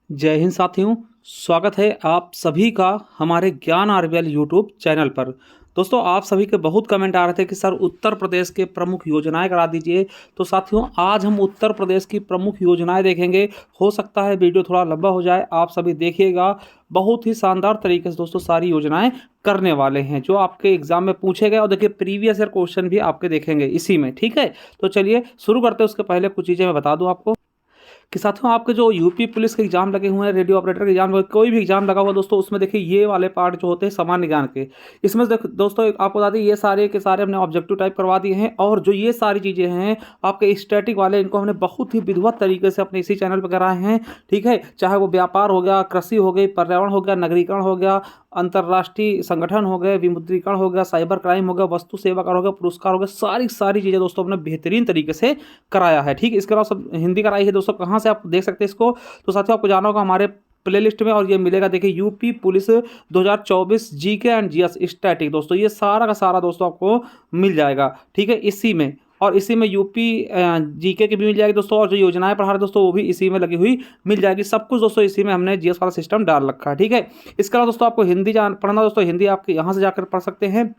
जय हिंद साथियों। स्वागत है आप सभी का हमारे ज्ञान आरबीएल यूट्यूब चैनल पर। दोस्तों, आप सभी के बहुत कमेंट आ रहे थे कि सर उत्तर प्रदेश के प्रमुख योजनाएं करा दीजिए। तो साथियों, आज हम उत्तर प्रदेश की प्रमुख योजनाएं देखेंगे। हो सकता है वीडियो थोड़ा लंबा हो जाए, आप सभी देखिएगा। बहुत ही शानदार तरीके से दोस्तों सारी योजनाएं करने वाले हैं जो आपके एग्जाम में पूछे गए, और देखिए प्रीवियस ईयर क्वेश्चन भी आपके देखेंगे इसी में। ठीक है, तो चलिए शुरू करते हैं। उसके पहले कुछ चीज़ें मैं बता दूं आपको कि साथियों, आपके जो यूपी पुलिस के एग्जाम लगे हुए हैं, रेडियो ऑपरेटर के एग्जाम, कोई भी एग्जाम लगा हुआ दोस्तों, उसमें देखिए ये वाले पार्ट जो होते हैं सामान्य ज्ञान के, इसमें दोस्तों आपको बता दें ये सारे के सारे हमने ऑब्जेक्टिव टाइप करवा दिए हैं। और जो ये सारी चीज़ें हैं आपके स्टैटिक वाले, इनको हमने बहुत ही विधिवत तरीके से अपने इसी चैनल पर कराए हैं। ठीक है, चाहे वो व्यापार हो गया, कृषि हो गई, पर्यावरण हो गया, नगरीकरण हो गया, अंतर्राष्ट्रीय संगठन हो गए, विमुद्रीकरण हो गया, साइबर क्राइम हो गया, वस्तु सेवा कर हो गया, पुरस्कार हो गया, सारी सारी चीज़ें दोस्तों हमने बेहतरीन तरीके से कराया है। ठीक, इसके अलावा सब हिंदी कराई है दोस्तों। कहाँ से आप देख सकते हैं इसको? तो साथियों, आपको जाना होगा हमारे प्लेलिस्ट में, और ये मिलेगा देखिए UP police 2024 GK and GS static. दोस्तों ये सारा का सारा दोस्तों आपको मिल जाएगा। ठीक है, इसी में, और इसी में यूपी जीके की भी मिल जाएगी दोस्तों, और जो योजनाएं पढ़ा रहे दोस्तों वो भी इसी में लगी हुई मिल जाएगी। सब कुछ दोस्तों इसी में हमने जीएस वाला सिस्टम डाल रखा है। ठीक है, इसके अलावा दोस्तों आपको हिंदी पढ़ना दोस्तों, हिंदी आपके यहाँ से जाकर पढ़ सकते हैं।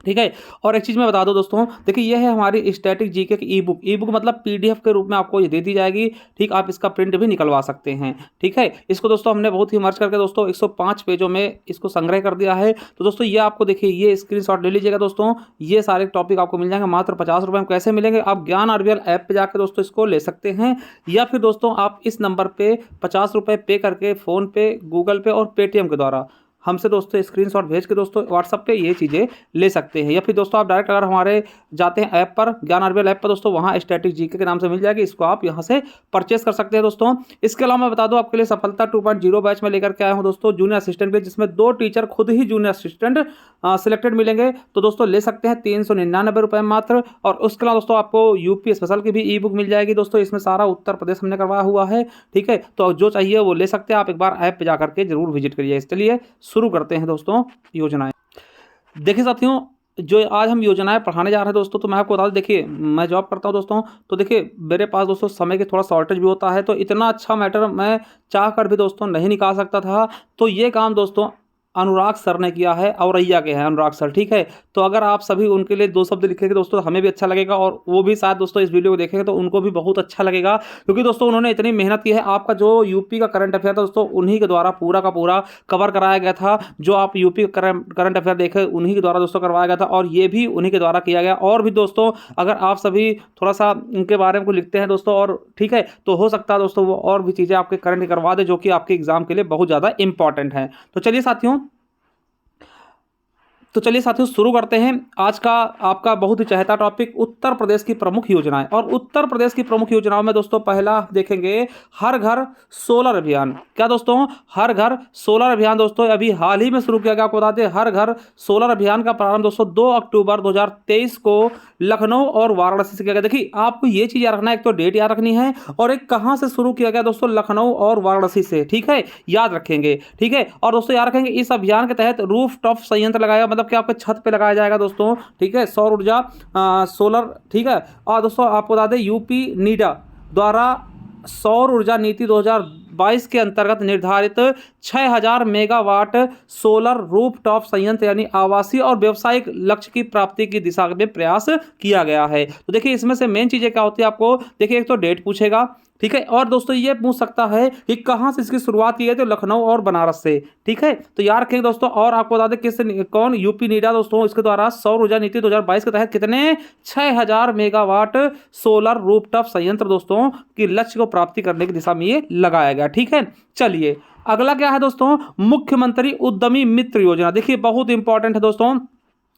ठीक है, और एक चीज़ मैं बता दूं दोस्तों, देखिए ये है हमारी स्टैटिक जीके की ई बुक मतलब पीडीएफ के रूप में आपको ये दे दी जाएगी। ठीक, आप इसका प्रिंट भी निकलवा सकते हैं। ठीक है, इसको दोस्तों हमने बहुत ही मर्ज करके दोस्तों 105 पेजों में इसको संग्रह कर दिया है। तो दोस्तों ये आपको देखिए ये स्क्रीनशॉट ले लीजिएगा दोस्तों। ये सारे टॉपिक आपको मिल जाएंगे मात्र 50 रुपये में। कैसे मिलेंगे? आप ज्ञान आरबीएल ऐप पर जाकर दोस्तों इसको ले सकते हैं, या फिर दोस्तों आप इस नंबर पर 50 रुपये पे करके फ़ोन पे, गूगल पे और पेटीएम के द्वारा हमसे दोस्तों स्क्रीनशॉट भेज के दोस्तों व्हाट्सअप पे ये चीज़ें ले सकते हैं। या फिर दोस्तों आप डायरेक्ट अगर हमारे जाते हैं ऐप पर, ज्ञान आरबीएल ऐप पर दोस्तों, वहाँ स्टैटिक जीके के नाम से मिल जाएगी, इसको आप यहाँ से परचेस कर सकते हैं दोस्तों। इसके अलावा मैं बता दूं आपके लिए सफलता 2.0 बैच में लेकर के आया हूँ दोस्तों जूनियर असिस्टेंट पे, जिसमें 2 टीचर खुद ही जूनियर असिस्टेंट सिलेक्टेड मिलेंगे। तो दोस्तों ले सकते हैं 399 रुपये मात्र। और उसके अलावा दोस्तों आपको यूपी स्पेशल की भी ई बुक मिल जाएगी दोस्तों, इसमें सारा उत्तर प्रदेश हमने करवाया हुआ है। ठीक है, तो जो चाहिए वो ले सकते हैं आप, एक बार ऐप पर जाकर के जरूर विजिट करिए। चलिए शुरू करते हैं दोस्तों योजनाएं। देखिए साथियों, जो आज हम योजनाएं पढ़ाने जा रहे हैं दोस्तों, तो मैं आपको बता दूं, देखिए मैं जॉब करता हूं दोस्तों, तो देखिए मेरे पास दोस्तों समय की थोड़ा शॉर्टेज भी होता है, तो इतना अच्छा मैटर मैं चाह कर भी दोस्तों नहीं निकाल सकता था। तो ये काम दोस्तों अनुराग सर ने किया है, औरैया के हैं अनुराग सर। ठीक है, तो अगर आप सभी उनके लिए 2 शब्द लिखेंगे दोस्तों, हमें भी अच्छा लगेगा, और वो भी शायद दोस्तों इस वीडियो को देखेंगे तो उनको भी बहुत अच्छा लगेगा, क्योंकि दोस्तों उन्होंने इतनी मेहनत की है। आपका जो यूपी का करंट अफेयर था दोस्तों, उन्हीं के द्वारा पूरा का पूरा कवर कराया गया था। जो आप यूपी का करंट अफेयर देखे, उन्हीं के द्वारा दोस्तों करवाया गया था, और ये भी उन्हीं के द्वारा किया गया। और भी दोस्तों अगर आप सभी थोड़ा सा उनके बारे में कुछ लिखते हैं दोस्तों, और ठीक है, तो हो सकता है दोस्तों वो और भी चीज़ें आपके करंट करवा दे, जो कि आपके एग्जाम के लिए बहुत ज़्यादा इंपॉर्टेंट है। तो चलिए साथियों शुरू करते हैं आज का आपका बहुत ही चहेता टॉपिक, उत्तर प्रदेश की प्रमुख योजनाएं। और उत्तर प्रदेश की प्रमुख योजनाओं में दोस्तों पहला देखेंगे हर घर सोलर अभियान। क्या दोस्तों? हर घर सोलर अभियान दोस्तों अभी हाल ही में शुरू किया गया। आपको बता दें, हर घर सोलर अभियान का प्रारंभ दोस्तों 2 अक्टूबर 2023 को लखनऊ और वाराणसी से किया गया। देखिए आपको ये चीज़ याद रखना है, एक तो डेट याद रखनी है, और एक कहाँ से शुरू किया गया दोस्तों, लखनऊ और वाराणसी से। ठीक है, याद रखेंगे। ठीक है, और दोस्तों याद रखेंगे इस अभियान के तहत रूफ टॉप संयंत्र लगाया, मतलब कि आपके छत पे लगाया जाएगा दोस्तों। ठीक है, सौर ऊर्जा सोलर। ठीक है, और दोस्तों आपको बता दें यूपी नीडा द्वारा सौर ऊर्जा नीति 2022 के अंतर्गत निर्धारित 6000 मेगावाट सोलर रूफटॉप संयंत्र यानी आवासीय और व्यावसायिक लक्ष्य की प्राप्ति की दिशा में प्रयास किया गया है। तो देखिए इसमें से मेन चीजें क्या होती है, आपको देखिए एक तो डेट पूछेगा। ठीक है, और दोस्तों ये पूछ सकता है कि कहाँ से इसकी शुरुआत की गई, तो लखनऊ और बनारस से। ठीक है, तो याद रखेंगे दोस्तों। और आपको बता दें किस कौन, यूपी नीडा दोस्तों, इसके द्वारा सौर ऊर्जा नीति 2022 के तहत कितने 6000 मेगावाट सोलर रूफटॉप संयंत्र दोस्तों की लक्ष्य को प्राप्ति करने की दिशा में ये लगाया गया। ठीक है, चलिए अगला क्या है दोस्तों, मुख्यमंत्री उद्यमी मित्र योजना। देखिए बहुत इंपॉर्टेंट है दोस्तों,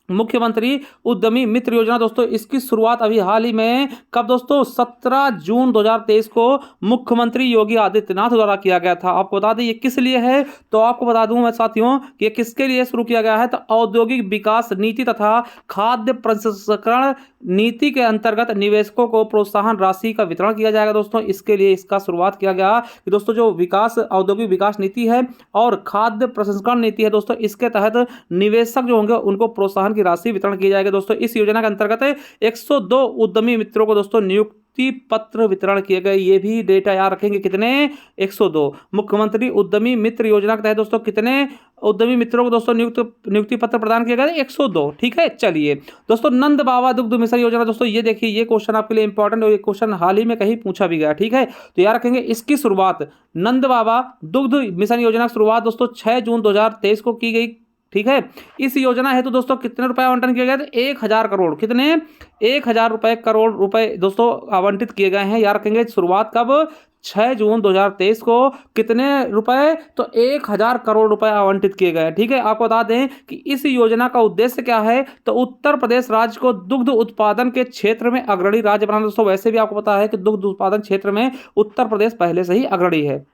मुख्यमंत्री उद्यमी मित्र योजना दोस्तों, इसकी शुरुआत अभी हाल ही में कब दोस्तों, 17 जून 2023 को मुख्यमंत्री योगी आदित्यनाथ द्वारा किया गया था। आपको बता दें ये किस लिए है, तो आपको बता दूं मैं साथियों कि ये किसके लिए शुरू किया गया है, तो औद्योगिक विकास नीति तथा खाद्य प्रसंस्करण नीति के अंतर्गत निवेशकों को प्रोत्साहन राशि का वितरण किया जाएगा दोस्तों। इसके लिए इसका शुरुआत किया गया कि दोस्तों जो विकास औद्योगिक विकास नीति है और खाद्य प्रसंस्करण नीति है दोस्तों, इसके तहत निवेशक जो होंगे उनको प्रोत्साहन की राशि वितरण की जाएगी दोस्तों। इस योजना के अंतर्गत 102 उद्यमी मित्रों को दोस्तों नियुक्त नियुक्ति पत्र वितरण किए गए, ये भी डेटा याद रखेंगे कितने, 102। मुख्यमंत्री उद्यमी मित्र योजना के तहत दोस्तों कितने उद्यमी मित्रों को दोस्तों नियुक्ति पत्र प्रदान किए गए, 102। ठीक है, चलिए दोस्तों नंद बाबा दुग्ध मिशन योजना, दोस्तों ये देखिए ये क्वेश्चन आपके लिए इंपॉर्टेंट है, ये क्वेश्चन हाल ही में कहीं पूछा भी गया। ठीक है, तो याद रखेंगे इसकी शुरुआत नंद बाबा दुग्ध मिशन योजना की शुरुआत दोस्तों 6 जून 2023 को की गई। ठीक है, इस योजना हेतु दोस्तों कितने रुपए आवंटन किए गए थे, 1000 करोड़, कितने, 1000 करोड़ रुपए दोस्तों आवंटित किए गए हैं। याद रखेंगे शुरुआत कब, 6 जून 2023 को, कितने रुपए, तो 1000 करोड़ रुपए आवंटित किए गए। ठीक है, आपको बता दें कि इस योजना का उद्देश्य क्या है, तो उत्तर प्रदेश राज्य को दुग्ध उत्पादन के क्षेत्र में अग्रणी राज्य बनाना। दोस्तों वैसे भी आपको पता है कि दुग्ध उत्पादन क्षेत्र में उत्तर प्रदेश पहले से ही अग्रणी है।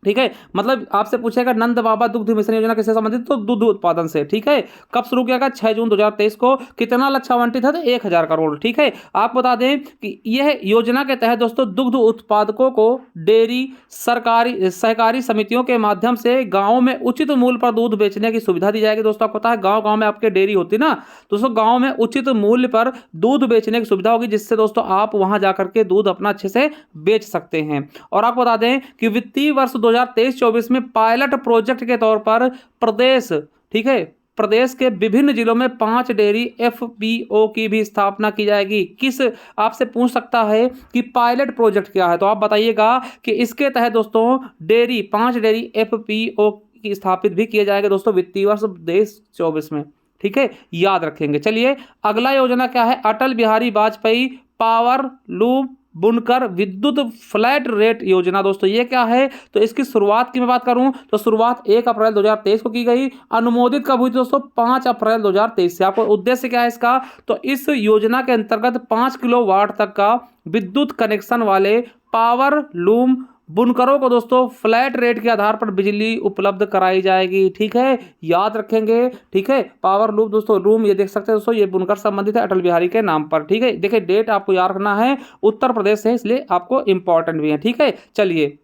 ठीक है, मतलब आपसे पूछेगा नंद बाबा दुग्ध मिशन योजना किससे संबंधित, तो दूध उत्पादन से। ठीक है, कब शुरू किया गया, 6 जून 2023 को, कितना लक्ष्य आवंटित है, तो 1000 करोड़। ठीक है, आपको बता दें कि यह योजना के तहत दोस्तों दुग्ध उत्पादकों को डेयरी सरकारी सहकारी समितियों के माध्यम से गाँव में उचित मूल्य पर दूध बेचने की सुविधा दी जाएगी। दोस्तों आपको पता है गाँव गाँव में आपके डेयरी होती ना, दोस्तों गाँव में उचित मूल्य पर दूध बेचने की सुविधा होगी, जिससे दोस्तों आप वहां जाकर के दूध अपना अच्छे से बेच सकते हैं। और आपको बता दें कि वित्तीय वर्ष 2023-24 में पायलट प्रोजेक्ट के तौर पर प्रदेश, ठीक है, प्रदेश के विभिन्न जिलों में 5 डेयरी एफपीओ की भी स्थापना की जाएगी। किस, आपसे पूछ सकता है कि पायलट प्रोजेक्ट क्या है, तो आप बताइएगा कि इसके तहत दोस्तों डेयरी 5 डेयरी एफपीओ की स्थापित भी किए जाएंगे दोस्तों वित्तीय वर्ष 2023-24 में। ठीक है, याद रखेंगे। चलिए अगला योजना क्या है, अटल बिहारी वाजपेयी पावर लूम बुनकर विद्युत फ्लैट रेट योजना। दोस्तों ये क्या है, तो इसकी शुरुआत की मैं बात करूं तो शुरुआत 1 अप्रैल 2023 को की गई। अनुमोदित कब हुई दोस्तों, 5 अप्रैल 2023 से। आपको उद्देश्य क्या है इसका, तो इस योजना के अंतर्गत 5 किलोवाट तक का विद्युत कनेक्शन वाले पावर लूम बुनकरों को दोस्तों फ्लैट रेट के आधार पर बिजली उपलब्ध कराई जाएगी। ठीक है, याद रखेंगे। ठीक है, पावर लूम दोस्तों, लूम ये देख सकते हैं दोस्तों, ये बुनकर संबंधित है अटल बिहारी के नाम पर। ठीक है, देखिए डेट आपको याद रखना है, उत्तर प्रदेश से इसलिए आपको इंपॉर्टेंट भी है। ठीक है, चलिए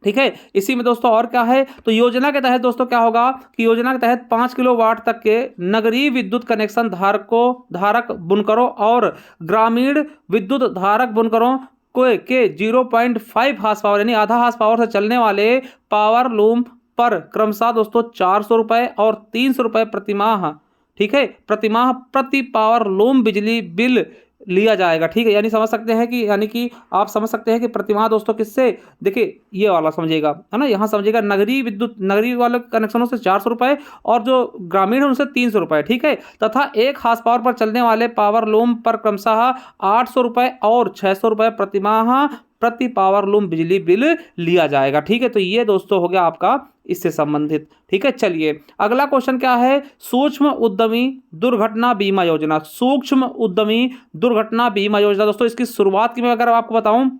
ठीक है, इसी में दोस्तों और क्या है, तो योजना के तहत दोस्तों क्या होगा कि योजना के तहत 5 किलोवाट तक के नगरीय विद्युत कनेक्शन धारक बुनकरों और ग्रामीण विद्युत धारक बुनकरों के 0.5 हार्स पावर यानी आधा हार्स पावर से चलने वाले पावर लूम पर क्रमशः दोस्तों 400 रुपये और 300 रुपये प्रतिमाह, ठीक है, प्रतिमाह प्रति पावर लूम बिजली बिल लिया जाएगा। ठीक है, यानी समझ सकते हैं कि, यानी कि आप समझ सकते हैं कि प्रतिमाह दोस्तों किससे, देखिए ये वाला समझिएगा, है ना, यहाँ समझिएगा नगरीय वाले कनेक्शनों से 400 रुपये और जो ग्रामीण है उनसे 300 रुपये। ठीक है, तथा 1 हार्स पावर पर चलने वाले पावर लूम पर क्रमशः 800 रुपये और 600 रुपये प्रतिमाह प्रति पावर लूम बिजली बिल लिया जाएगा। ठीक है, तो ये दोस्तों हो गया आपका इससे संबंधित। ठीक है, चलिए अगला क्वेश्चन क्या है, सूक्ष्म उद्यमी दुर्घटना बीमा योजना। सूक्ष्म उद्यमी दुर्घटना बीमा योजना दोस्तों इसकी शुरुआत की मैं अगर आपको बताऊं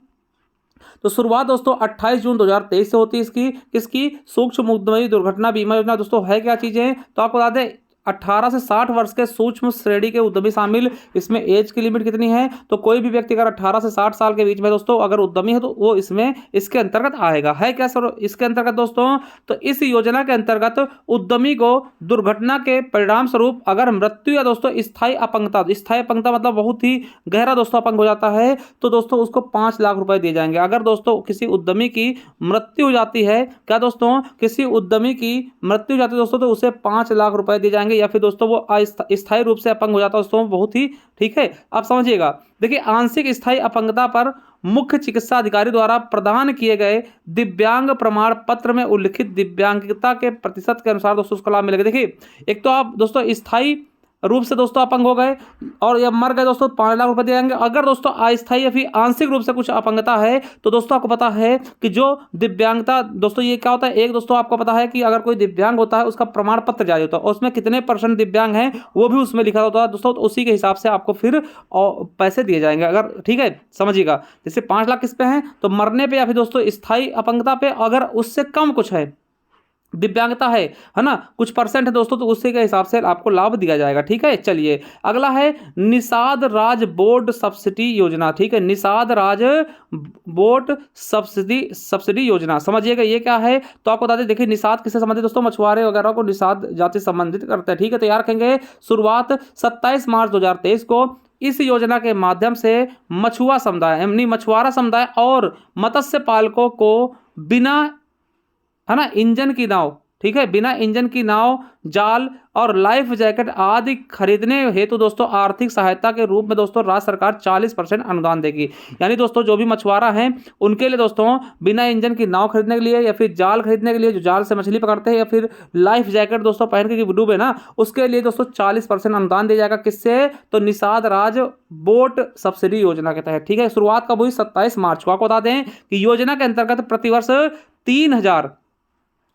तो शुरुआत दोस्तों 28 जून 2023 से होती है इसकी, किसकी, सूक्ष्म उद्यमी दुर्घटना बीमा योजना। दोस्तों है क्या चीजें, तो आपको बता दें 18 से 60 वर्ष के सूक्ष्म श्रेणी के उद्यमी शामिल। इसमें एज की लिमिट कितनी है, तो कोई भी व्यक्ति अगर 18 से 60 साल के बीच में दोस्तों अगर उद्यमी है तो वो इसमें इसके अंतर्गत आएगा। है क्या सर इसके अंतर्गत दोस्तों, तो इस योजना के अंतर्गत उद्यमी को दुर्घटना के परिणाम स्वरूप अगर मृत्यु या दोस्तों स्थायी अपंगता मतलब बहुत ही गहरा दोस्तों अपंग हो जाता है तो दोस्तों उसको 5 लाख रुपए दिए जाएंगे। अगर दोस्तों किसी उद्यमी की मृत्यु हो जाती है, क्या दोस्तों किसी उद्यमी की मृत्यु हो जाती है दोस्तों तो उसे 5 लाख रुपए दिए जाएंगे, या फिर दोस्तों वो अस्थायी रूप से अपंग हो जाता है दोस्तों बहुत ही। ठीक है, आप समझिएगा, देखिए आंशिक स्थायी अपंगता पर मुख्य चिकित्सा अधिकारी द्वारा प्रदान किए गए दिव्यांग प्रमाण पत्र में उल्लिखित दिव्यांगता के प्रतिशत के अनुसार दोस्तों उसका लाभ मिलेगा। देखिए एक तो आप दोस्तों स्थायी रूप से दोस्तों अपंग हो गए और या मर गए दोस्तों 5 लाख रुपए दिए जाएंगे। अगर दोस्तों अस्थायी या फिर आंशिक रूप से कुछ अपंगता है तो दोस्तों आपको पता है कि जो दिव्यांगता दोस्तों ये क्या होता है, एक दोस्तों आपको पता है कि अगर कोई दिव्यांग होता है उसका प्रमाण पत्र जारी होता है और उसमें कितने % दिव्यांग हैं वो भी उसमें लिखा होता है दोस्तों, तो उसी के हिसाब से आपको फिर पैसे दिए जाएंगे। अगर ठीक है समझिएगा, जैसे 5 लाख किस पे हैं, तो मरने पे या फिर दोस्तों स्थायी अपंगता पे, अगर उससे कम कुछ है दिव्यांगता है ना, कुछ % है दोस्तों, तो उसी के हिसाब से आपको लाभ दिया जाएगा। ठीक है, चलिए अगला है निषाद राज बोर्ड सब्सिडी योजना। ठीक है, निषाद राज बोर्ड सब्सिडी योजना समझिएगा ये क्या है, तो आपको बता दें देखिए निषाद किससे संबंधित दोस्तों, मछुआरे वगैरह को निषाद जाति संबंधित करते हैं। ठीक है, तो यार कहेंगे शुरुआत 27 मार्च 2023 को इस योजना के माध्यम से मछुआ समुदाय यानी मछुआरा समुदाय और मत्स्य पालकों को बिना, है ना, इंजन की नाव, ठीक है, बिना इंजन की नाव, जाल और लाइफ जैकेट आदि खरीदने हेतु दोस्तों आर्थिक सहायता के रूप में दोस्तों राज्य सरकार 40% अनुदान देगी। यानी दोस्तों जो भी मछुआरा हैं उनके लिए दोस्तों बिना इंजन की नाव खरीदने के लिए या फिर जाल खरीदने के लिए, जो जाल से मछली पकड़ते हैं, या फिर लाइफ जैकेट दोस्तों पहन के डूबे ना, उसके लिए दोस्तों 40% अनुदान दिया जाएगा। किससे? तो निषाद राज्य बोट सब्सिडी योजना के तहत, ठीक है। शुरुआत कब हुई? 27 मार्च को। आपको बता दें कि योजना के अंतर्गत प्रतिवर्ष 3000,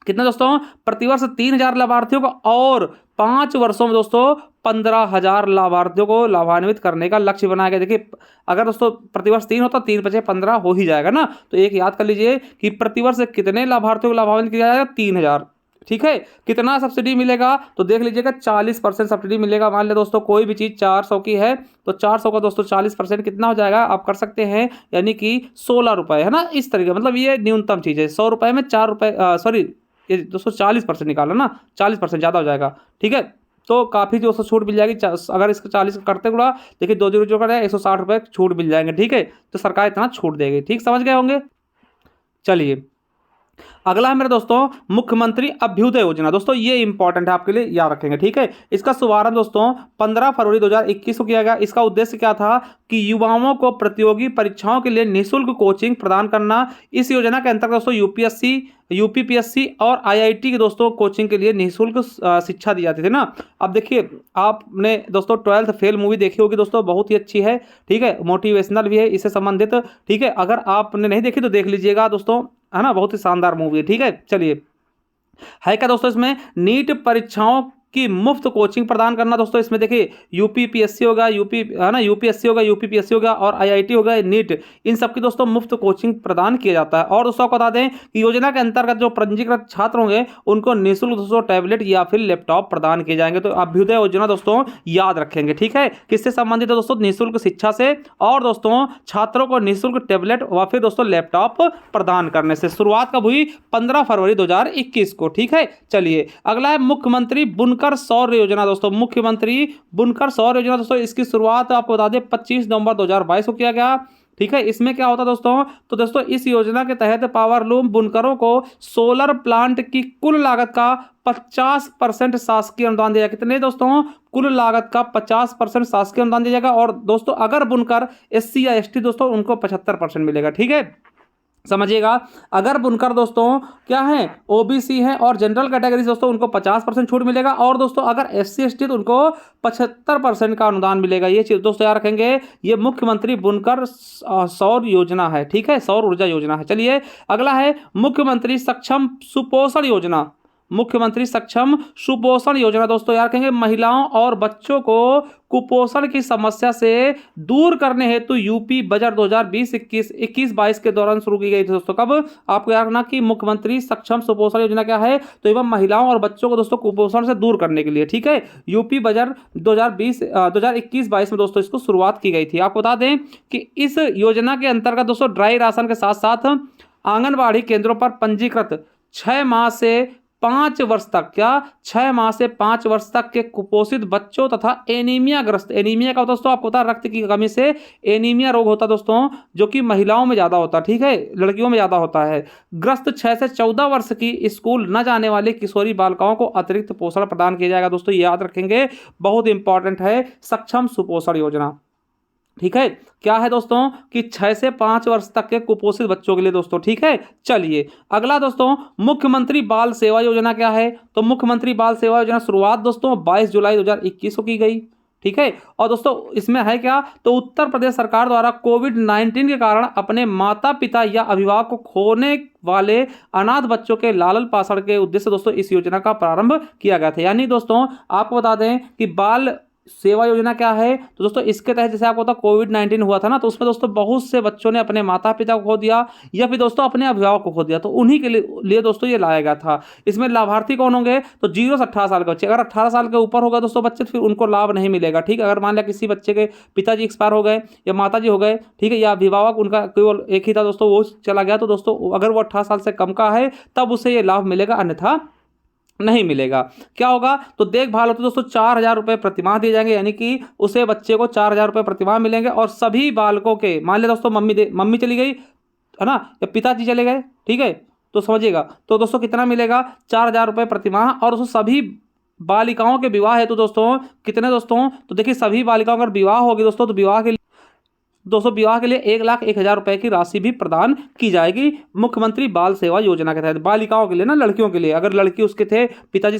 कितना दोस्तों? प्रतिवर्ष 3000 लाभार्थियों को और 5 वर्षों में दोस्तों 15,000 लाभार्थियों को लाभान्वित करने का लक्ष्य बनाया गया। देखिए अगर दोस्तों प्रतिवर्ष 3 होता, 3 बचे 15 हो ही जाएगा ना। तो एक याद कर लीजिए कि प्रतिवर्ष कितने लाभार्थियों को लाभान्वित किया जाएगा? 3000, ठीक है। कितना सब्सिडी मिलेगा? तो देख लीजिएगा 40% सब्सिडी मिलेगा। मान ले दोस्तों कोई भी चीज़ 400 की है तो 400 का दोस्तों 40% कितना हो जाएगा? आप कर सकते हैं, यानी कि 16 रुपये, है ना। इस तरीके, मतलब ये न्यूनतम चीज़ है। 100 रुपये में 4 रुपये, सॉरी ये दोस्तों 40% निकाला ना, 40% ज़्यादा हो जाएगा, ठीक है। तो काफ़ी दोस्तों छूट मिल जाएगी। अगर इसका 40 करते गुणा, देखिए 2 जीरो जो करें 160 रुपये छूट मिल जाएंगे, ठीक है। तो सरकार इतना छूट देगी, ठीक, समझ गए होंगे। चलिए अगला है मेरे दोस्तों मुख्यमंत्री अभ्युदय योजना। दोस्तों ये इंपॉर्टेंट है, आपके लिए याद रखेंगे, ठीक है। इसका शुभारंभ दोस्तों 15 फरवरी 2021 को किया गया। इसका उद्देश्य क्या था कि युवाओं को प्रतियोगी परीक्षाओं के लिए निःशुल्क कोचिंग प्रदान करना। इस योजना के अंतर्गत दोस्तों यूपीएससी, यूपीपीएससी और आईआईटी के दोस्तों कोचिंग के लिए निःशुल्क शिक्षा दी जाती थी ना। अब देखिए आपने दोस्तों 12th फेल मूवी देखी होगी दोस्तों, बहुत ही अच्छी है, ठीक है, मोटिवेशनल भी है इससे संबंधित, ठीक है। अगर आपने नहीं देखी तो देख लीजिएगा दोस्तों, है ना, बहुत ही शानदार मूवी है, ठीक है। चलिए है क्या दोस्तों इसमें नीट परीक्षाओं की मुफ्त कोचिंग प्रदान करना। दोस्तों इसमें देखिए यूपीपीएससी होगा, यूपी, है ना, यूपीएससी होगा, यूपीपीएससी होगा और आईआईटी होगा, नीट, इन सबकी दोस्तों मुफ्त कोचिंग प्रदान किया जाता है। और दोस्तों आपको बता दें कि योजना के अंतर्गत जो पंजीकृत छात्र होंगे उनको निःशुल्क दोस्तों टैबलेट या फिर लैपटॉप प्रदान किए जाएंगे। तो अभ्युदय योजना दोस्तों याद रखेंगे, ठीक है। किससे संबंधित है दोस्तों? निःशुल्क शिक्षा से और दोस्तों छात्रों को निःशुल्क टैबलेट व फिर दोस्तों लैपटॉप प्रदान करने से। शुरुआत कब हुई? 15 फरवरी 2021 को, ठीक है। चलिए अगला है मुख्यमंत्री बुनकर सौर योजना। दोस्तों मुख्यमंत्री बुनकर सौर योजना दोस्तों इसकी शुरुआत आपको बता दें 25 नवंबर 2022 को किया गया, ठीक है। इसमें क्या होता है दोस्तों? तो दोस्तों इस योजना के तहत पावरलूम बुनकरों को सोलर प्लांट की कुल लागत का 50% शासकीय अनुदान दिया। कितने दोस्तों? कुल लागत का 50% शासकीय अनुदान दिया जाएगा। और दोस्तों अगर बुनकर एससी या एसटी दोस्तों उनको 75% मिलेगा, ठीक है, समझिएगा। अगर बुनकर दोस्तों क्या है, ओबीसी हैं और जनरल कैटेगरी दोस्तों उनको 50% छूट मिलेगा। और दोस्तों अगर एससी एसटी तो उनको 75% का अनुदान मिलेगा। ये चीज दोस्तों याद रखेंगे। ये मुख्यमंत्री बुनकर सौर योजना है, ठीक है, सौर ऊर्जा योजना है। चलिए अगला है मुख्यमंत्री सक्षम सुपोषण योजना। मुख्यमंत्री सक्षम सुपोषण योजना दोस्तों याद रखेंगे महिलाओं और बच्चों को कुपोषण की समस्या से दूर करने हेतु यूपी बजट 2020-21 के दौरान शुरू की गई थी दोस्तों। कब? आपको याद रखना कि मुख्यमंत्री सक्षम सुपोषण योजना क्या है, तो एवं महिलाओं और बच्चों को दोस्तों कुपोषण से दूर करने के लिए, ठीक है, यूपी बजट 2021-22 में दोस्तों इसको शुरुआत की गई थी। आपको बता दें कि इस योजना के अंतर्गत दोस्तों ड्राई राशन के साथ साथ आंगनबाड़ी केंद्रों पर पंजीकृत 6 माह से 5 वर्ष तक, क्या 6 माह से 5 वर्ष तक के कुपोषित बच्चों तथा एनीमिया ग्रस्त, एनीमिया का दोस्तों आपको पता है रक्त की कमी से एनीमिया रोग होता है दोस्तों, जो कि महिलाओं में ज़्यादा होता है, ठीक है, लड़कियों में ज़्यादा होता है। ग्रस्त 6 से 14 वर्ष की स्कूल न जाने वाली किशोरी बालिकाओं को अतिरिक्त पोषण प्रदान किया जाएगा। दोस्तों याद रखेंगे, बहुत इंपॉर्टेंट है सक्षम सुपोषण योजना, ठीक है। क्या है दोस्तों कि 6 से 5 वर्ष तक के कुपोषित बच्चों के लिए दोस्तों, ठीक है। चलिए अगला दोस्तों मुख्यमंत्री बाल सेवा योजना क्या है, तो मुख्यमंत्री बाल सेवा योजना शुरुआत दोस्तों 22 जुलाई 2021 को की गई, ठीक है। और दोस्तों इसमें है क्या, तो उत्तर प्रदेश सरकार द्वारा कोविड-19 के कारण अपने माता पिता या अभिभावक को खोने वाले अनाथ बच्चों के लालन पालन के उद्देश्य दोस्तों इस योजना का प्रारंभ किया गया था। यानी दोस्तों आपको बता दें कि बाल सेवा योजना क्या है, तो दोस्तों इसके तहत जैसे आपको पता कोविड-19 हुआ था ना, तो उसमें दोस्तों बहुत से बच्चों ने अपने माता पिता को खो दिया या फिर दोस्तों अपने अभिभावक को खो दिया, तो उन्हीं के लिए दोस्तों ये लाया गया था। इसमें लाभार्थी कौन होंगे, तो 0 से 18 साल के बच्चे। अगर 18 साल के ऊपर होगा दोस्तों बच्चे, तो फिर उनको लाभ नहीं मिलेगा, ठीक है। अगर मान लिया किसी बच्चे के पिताजी एक्सपायर हो गए या माताजी हो गए, ठीक है, या अभिभावक उनका केवल एक ही था दोस्तों, वो चला गया, तो दोस्तों अगर वो 18 साल से कम का है तब उसे ये लाभ मिलेगा, अन्यथा नहीं मिलेगा। क्या होगा? तो देखभाल होते दोस्तों 4,000 रुपये प्रतिमाह दिए जाएंगे, यानी कि उसे बच्चे को 4,000 रुपये प्रतिमाह मिलेंगे। और सभी बालकों के, मान लिया दोस्तों मम्मी चली गई है ना, या पिताजी चले गए, ठीक है, तो समझिएगा, तो दोस्तों कितना मिलेगा? 4,000 रुपये प्रतिमाह। और दोस्तों सभी बालिकाओं के विवाह हेतु दोस्तों कितने दोस्तों, तो देखिए सभी बालिकाओं का अगर विवाह होगी दोस्तों, तो विवाह के लिए दोस्तों विवाह के लिए 1,01,000 रुपए की राशि भी प्रदान की जाएगी मुख्यमंत्री बाल सेवा योजना के तहत। बालिकाओं के लिए ना, लड़कियों के लिए, अगर लड़की उसके थे, पिताजी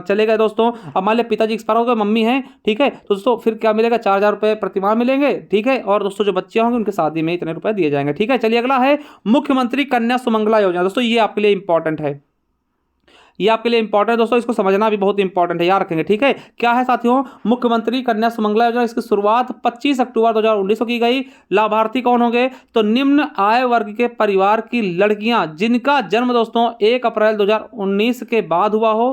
चले गए दोस्तों, अब मान लिया पिताजी एक्सपायर हो गए, मम्मी है, ठीक है, तो दोस्तों फिर क्या मिलेगा? 4,000 रुपये प्रतिमाह मिलेंगे, ठीक है। और दोस्तों जो बच्चे होंगे उनके शादी में इतने रुपए दिए जाएंगे, ठीक है। चलिए अगला है मुख्यमंत्री कन्या सुमंगला योजना। दोस्तों ये आपके लिए इंपॉर्टेंट है, ये आपके लिए इंपॉर्टेंट है दोस्तों, इसको समझना भी बहुत इंपॉर्टेंट है, याद रखेंगे, ठीक है। क्या है साथियों? मुख्यमंत्री कन्या सुमंगला योजना, इसकी शुरुआत 25 अक्टूबर 2019 को की गई। लाभार्थी कौन होंगे? तो निम्न आय वर्ग के परिवार की लड़कियां जिनका जन्म दोस्तों 1 अप्रैल 2019 के बाद हुआ हो,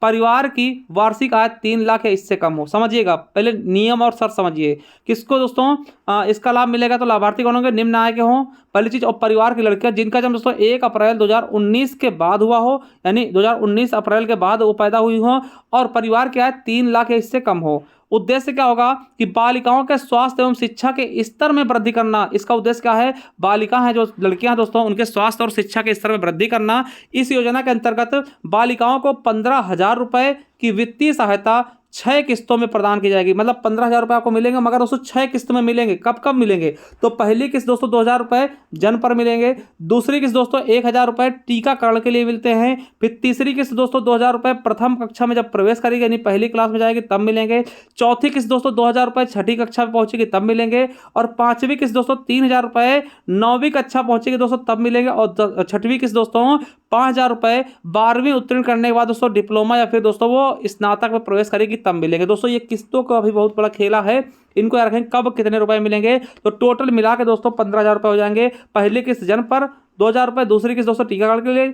परिवार की वार्षिक आय 3 लाख या इससे कम हो। समझिएगा, पहले नियम और शर्त समझिए। किसको दोस्तों इसका लाभ मिलेगा? तो लाभार्थी कौन होंगे? निम्न आय के हों, पहली चीज, और परिवार की लड़कियां जिनका जन्म दोस्तों 1 अप्रैल 2019 के बाद हुआ हो, यानी 2019 अप्रैल के बाद वो पैदा हुई हो, और परिवार की आय 3 लाख या इससे कम हो। उद्देश्य क्या होगा? कि बालिकाओं के स्वास्थ्य एवं शिक्षा के स्तर में वृद्धि करना। इसका उद्देश्य क्या है? बालिका हैं, जो लड़कियां हैं दोस्तों, उनके स्वास्थ्य और शिक्षा के स्तर में वृद्धि करना। इस योजना के अंतर्गत बालिकाओं को 15,000 रुपए की वित्तीय सहायता 6 किस्तों में प्रदान की जाएगी। मतलब 15,000 रुपए आपको मिलेंगे, मगर दोस्तों 6 किस्त में मिलेंगे। कब कब मिलेंगे? तो पहली किस्त दोस्तों 2,000 रुपए जन्म पर मिलेंगे, दूसरी किस्त दोस्तों 1,000 रुपए टीकाकरण के लिए मिलते हैं, फिर तीसरी किस्त दोस्तों 2,000 रुपए प्रथम कक्षा में जब प्रवेश करेगी, यानी पहली क्लास में जाएगी तब मिलेंगे, चौथी किस्त दोस्तों 2,000 रुपए छठी कक्षा में पहुंचेगी तब मिलेंगे, और पांचवी किस्त दोस्तों 3,000 रुपए 9वीं कक्षा पहुंचेगी दोस्तों तब मिलेंगे, और छठवीं किस्त दोस्तों 5,000 रुपए 12वीं उत्तीर्ण करने के बाद दोस्तों डिप्लोमा या फिर दोस्तों वो स्नातक में प्रवेश करेगी तब मिलेंगे। दोस्तों ये किस्तों का भी बहुत बड़ा खेला है, इनको याद रखें कब कितने रुपए मिलेंगे। तो टोटल मिला के दोस्तों 15,000 रुपए हो जाएंगे। पहली किस्त जन्म पर 2,000 रुपए, दूसरी किस्त दोस्तों टीकाकरण के लिए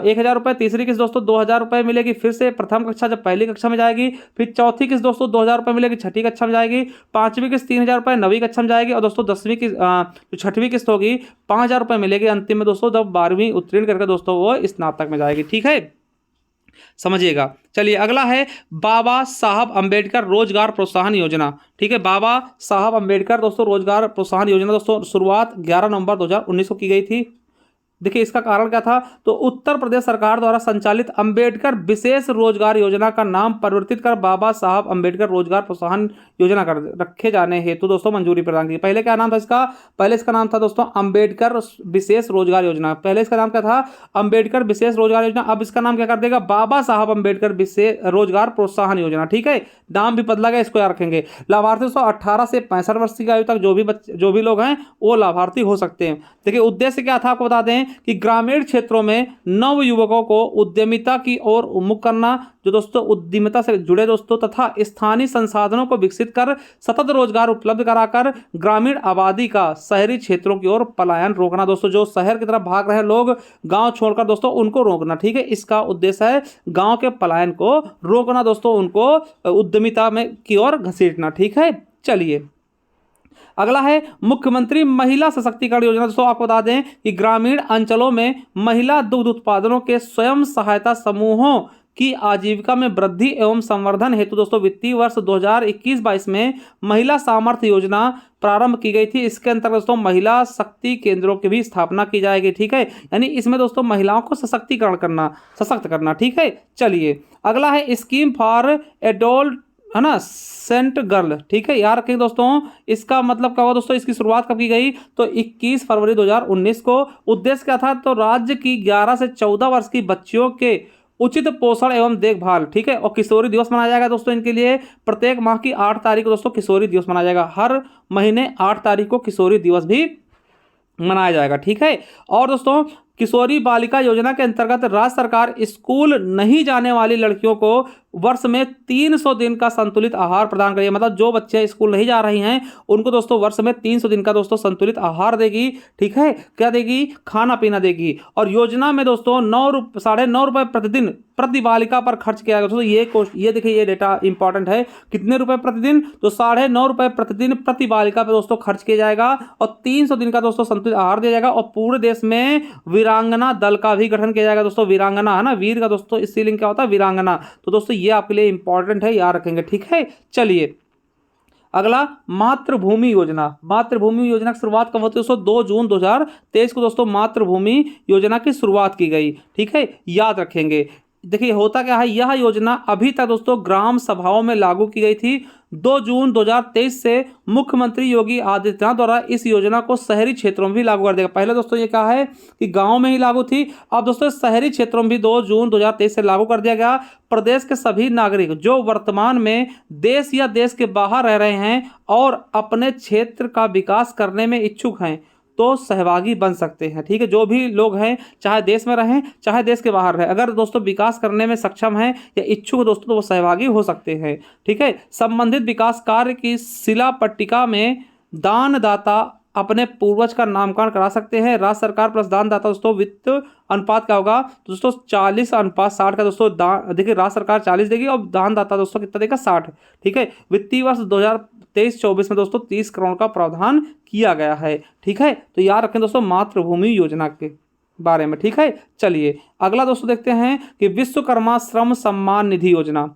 1,000 रुपए, तीसरी किस्त दोस्तों 2,000 रुपए मिलेगी फिर से प्रथम कक्षा जब पहली कक्षा में जाएगी, फिर चौथी किस्त दोस्तों 2,000 रुपए मिलेगी छठी कक्षा में जाएगी, पांचवी किस्त 3,000 रुपए 9वीं कक्षा में जाएगी, और दोस्तों 10वीं की जो छठवीं किस्त होगी 5,000 रुपए मिलेगी अंतिम में दोस्तों जब 12वीं उत्तीर्ण करके दोस्तों वो स्नातक में जाएगी, ठीक है, समझिएगा। चलिए अगला है बाबा साहब अंबेडकर रोजगार प्रोत्साहन योजना, ठीक है। बाबा साहब अंबेडकर दोस्तों रोजगार प्रोत्साहन योजना दोस्तों शुरुआत 11 नवंबर 2019 को की गई थी। देखिए इसका कारण क्या था? तो उत्तर प्रदेश सरकार द्वारा संचालित अंबेडकर विशेष रोजगार योजना का नाम परिवर्तित कर बाबा साहब अंबेडकर रोजगार प्रोत्साहन योजना कर रखे जाने हेतु दोस्तों मंजूरी प्रदान की। पहले क्या नाम था इसका? पहले इसका नाम था दोस्तों अंबेडकर विशेष रोजगार योजना। पहले इसका नाम क्या था? अंबेडकर विशेष रोजगार योजना। अब इसका नाम क्या कर देगा? बाबा साहब अंबेडकर विशेष रोजगार प्रोत्साहन योजना, ठीक है। नाम भी बदला गया, इसको याद रखेंगे। लाभार्थी दोस्तों 18 से 65 वर्ष की आयु तक जो भी लोग हैं वो लाभार्थी हो सकते हैं। देखिए उद्देश्य क्या था आपको बता दें कि ग्रामीण क्षेत्रों में नव युवकों को उद्यमिता की ओर उन्मुख करना, जो दोस्तों उद्यमिता से जुड़े दोस्तों, तथा स्थानीय संसाधनों को विकसित कर सतत रोजगार उपलब्ध कराकर ग्रामीण आबादी का शहरी क्षेत्रों की ओर पलायन रोकना। दोस्तों जो शहर की तरफ भाग रहे लोग गांव छोड़कर दोस्तों उनको रोकना, ठीक है। इसका उद्देश्य है गांव के पलायन को रोकना दोस्तों, उनको उद्यमिता में की ओर घसीटना, ठीक है। चलिए अगला है मुख्यमंत्री महिला सशक्तिकरण योजना। दोस्तों आपको बता दें कि ग्रामीण अंचलों में महिला दुग्ध उत्पादनों के स्वयं सहायता समूहों की आजीविका में वृद्धि एवं संवर्धन हेतु दोस्तों वित्तीय वर्ष 2021-22 में महिला सामर्थ्य योजना प्रारंभ की गई थी। इसके अंतर्गत दोस्तों महिला शक्ति केंद्रों की भी स्थापना की जाएगी, ठीक है। यानी इसमें दोस्तों महिलाओं को सशक्तिकरण करना, सशक्त करना, ठीक है। चलिए अगला है स्कीम फॉर एडोल्ट, है ना, सेंट गर्ल, ठीक है। याद रखें दोस्तों इसका मतलब क्या हुआ दोस्तों, इसकी शुरुआत कब की गई? तो 21 फरवरी 2019 को। उद्देश्य क्या था? तो राज्य की 11 से 14 वर्ष की बच्चियों के उचित पोषण एवं देखभाल, ठीक है। और किशोरी दिवस मनाया जाएगा दोस्तों इनके लिए। प्रत्येक माह की 8 तारीख को दोस्तों किशोरी दिवस मनाया जाएगा। हर महीने 8 तारीख को किशोरी दिवस भी मनाया जाएगा, ठीक है। और दोस्तों किशोरी बालिका योजना के अंतर्गत राज्य सरकार स्कूल नहीं जाने वाली लड़कियों को वर्ष में 300 दिन का संतुलित आहार प्रदान करेगी। मतलब जो बच्चे स्कूल नहीं जा रही हैं उनको दोस्तों वर्ष में 300 दिन का दोस्तों संतुलित आहार देगी, ठीक है। क्या देगी? खाना पीना देगी। और योजना में दोस्तों 9.5 रुपए प्रतिदिन प्रति बालिका पर खर्च किया गया। दोस्तों ये देखिए ये डेटा इंपॉर्टेंट है। कितने रुपए प्रतिदिन? तो 9.5 रुपए प्रतिदिन प्रति बालिका पर दोस्तों खर्च किया जाएगा, और 300 दिन का दोस्तों संतुलित आहार दिया जाएगा। और पूरे देश में वीरांगना दल का भी गठन किया जाएगा दोस्तों। वीरांगना है ना, वीर का दोस्तों स्त्रीलिंग क्या होता है, वीरांगना। तो दोस्तों ये आपके लिए इंपॉर्टेंट है, याद रखेंगे, ठीक है। चलिए अगला, मातृभूमि योजना। मातृभूमि योजना की शुरुआत कब होती है दोस्तों, 2 जून 2023 को दोस्तों मातृभूमि योजना की शुरुआत की गई, ठीक है, याद रखेंगे। देखिए होता क्या है, यह योजना अभी तक दोस्तों ग्राम सभाओं में लागू की गई थी। 2 जून 2023 से मुख्यमंत्री योगी आदित्यनाथ द्वारा इस योजना को शहरी क्षेत्रों में भी लागू कर देगा। पहले दोस्तों ये कहा है कि गांव में ही लागू थी, अब दोस्तों शहरी क्षेत्रों में भी 2 जून 2023 से लागू कर दिया गया। प्रदेश के सभी नागरिक जो वर्तमान में देश या देश के बाहर रह रहे हैं और अपने क्षेत्र का विकास करने में इच्छुक हैं तो सहभागी बन सकते हैं, ठीक है। जो भी लोग हैं, चाहे देश में रहें चाहे देश के बाहर रहें, अगर दोस्तों विकास करने में सक्षम हैं या इच्छुक दोस्तों तो वो सहभागी हो सकते हैं, ठीक है। संबंधित विकास कार्य की शिला पट्टिका में दानदाता अपने पूर्वज का नामकरण करा सकते हैं। राज्य सरकार प्लस दानदाता दोस्तों वित्त अनुपात क्या होगा तो दोस्तों 40:60 का दोस्तों देखिए राज्य सरकार 40 देगी और दानदाता दोस्तों कितना देगा 60, ठीक है। वित्तीय वर्ष 2023-24 में दोस्तों 30 करोड़ का प्रावधान किया गया है, ठीक है। तो याद रखें दोस्तों मातृभूमि योजना के बारे में, ठीक है। चलिए अगला दोस्तों देखते हैं कि विश्वकर्मा श्रम सम्मान निधि योजना।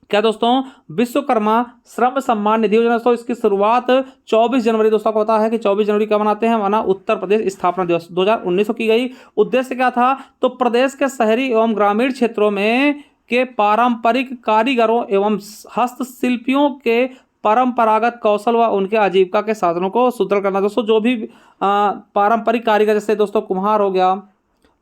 क्या दोस्तों, विश्वकर्मा श्रम सम्मान निधि योजना दोस्तों इसकी शुरुआत 24 जनवरी दोस्तों को पता है कि 24 जनवरी का मनाते हैं, माना उत्तर प्रदेश स्थापना दिवस 2019 को की गई। उद्देश्य क्या था तो प्रदेश के शहरी एवं ग्रामीण क्षेत्रों में के पारंपरिक कारीगरों एवं हस्तशिल्पियों के परंपरागत कौशल व उनके आजीविका के साधनों को सुदृढ़ करना। दोस्तों जो भी पारंपरिक कारीगर जैसे दोस्तों कुम्हार हो गया,